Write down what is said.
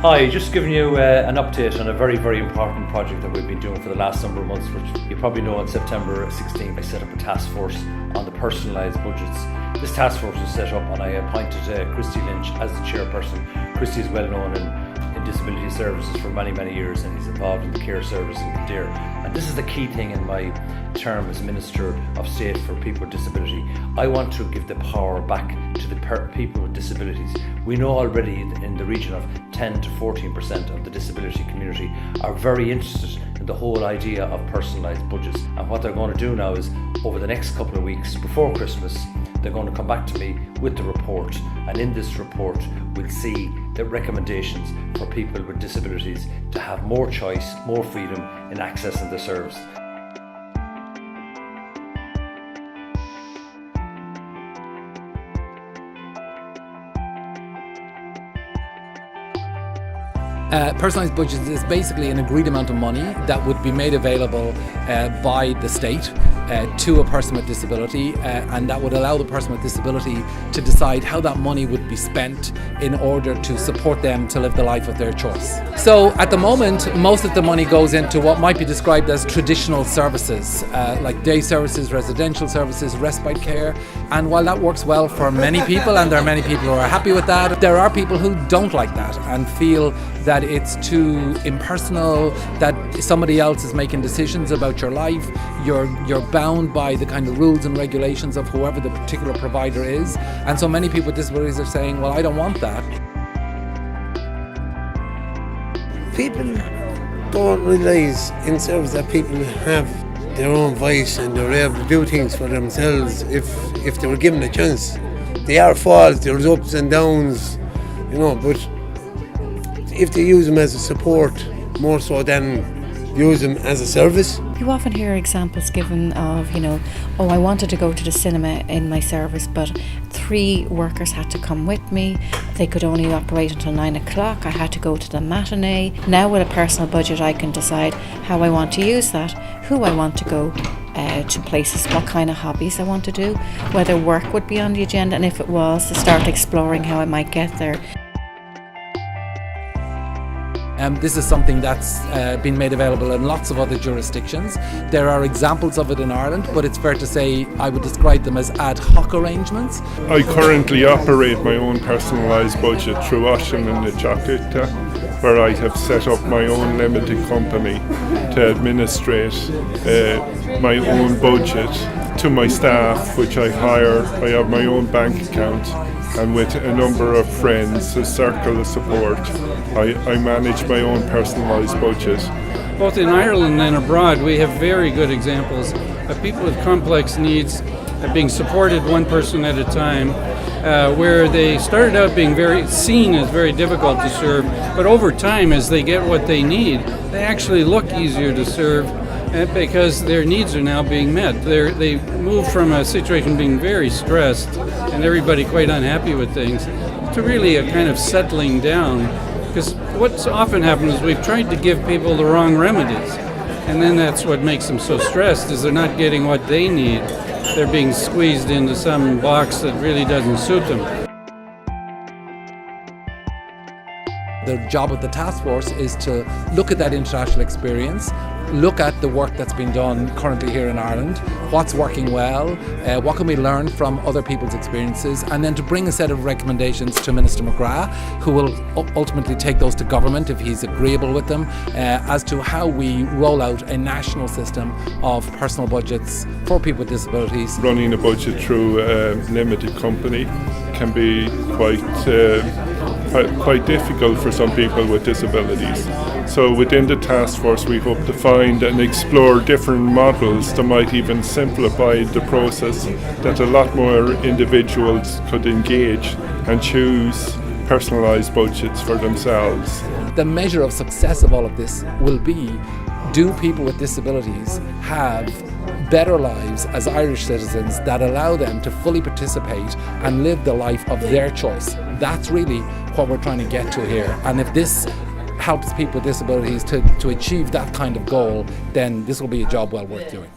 Hi, just giving you an update on a very, very important project that we've been doing for the last number of months, which you probably know on September 16th I set up a task force on the personalised budgets. This task force was set up and I appointed Christy Lynch as the chairperson. Christy is well known in disability services for many, many years, and he's involved in the care service in Kildare. And this is the key thing in my term as Minister of State for People with Disability. I want to give the power back to the people with disabilities. We know already in the region of 10 to 14% of the disability community are very interested in the whole idea of personalised budgets. And what they're going to do now is, over the next couple of weeks before Christmas, they're going to come back to me with the report, and in this report we'll see the recommendations for people with disabilities to have more choice, more freedom in accessing the service. Personalised budgets is basically an agreed amount of money that would be made available by the state to a person with disability, and that would allow the person with disability to decide how that money would be spent in order to support them to live the life of their choice. So at the moment, most of the money goes into what might be described as traditional services, like day services, residential services, respite care. And while that works well for many people, and there are many people who are happy with that, there are people who don't like that and feel that it's too impersonal, that somebody else is making decisions about your life. You're bound by the kind of rules and regulations of whoever the particular provider is. And so many people with disabilities are saying, well, I don't want that. People don't realise in service that people have their own voice and they're able to do things for themselves if they were given a chance. There are falls, there's ups and downs, but if they use them as a support more so than use them as a service. You often hear examples given of, I wanted to go to the cinema in my service, but 3 workers had to come with me. They could only operate until 9 o'clock. I had to go to the matinee. Now with a personal budget, I can decide how I want to use that, who I want to go to places, what kind of hobbies I want to do, whether work would be on the agenda, and if it was, to start exploring how I might get there. This is something that's been made available in lots of other jurisdictions. There are examples of it in Ireland, but it's fair to say I would describe them as ad hoc arrangements. I currently operate my own personalised budget through Ocean and the Chocolate, where I have set up my own limited company to administrate my own budget to my staff, which I hire. I have my own bank account, and with a number of friends, a circle of support, I manage my own personalised budget. Both in Ireland and abroad, we have very good examples of people with complex needs being supported one person at a time, where they started out being seen as very difficult to serve, but over time, as they get what they need, they actually look easier to serve because their needs are now being met. They move from a situation being very stressed and everybody quite unhappy with things to really a kind of settling down. Because what's often happened is we've tried to give people the wrong remedies, and then that's what makes them so stressed, is they're not getting what they need. They're being squeezed into some box that really doesn't suit them. The job of the task force is to look at that international experience, look at the work that's been done currently here in Ireland, what's working well, what can we learn from other people's experiences, and then to bring a set of recommendations to Minister McGrath, who will ultimately take those to government if he's agreeable with them, as to how we roll out a national system of personal budgets for people with disabilities. Running a budget through a limited company can be quite difficult for some people with disabilities. So within the task force we hope to find and explore different models that might even simplify the process, that a lot more individuals could engage and choose personalised budgets for themselves. The measure of success of all of this will be, do people with disabilities have better lives as Irish citizens that allow them to fully participate and live the life of their choice? That's really what we're trying to get to here. And if this helps people with disabilities to achieve that kind of goal, then this will be a job well worth doing.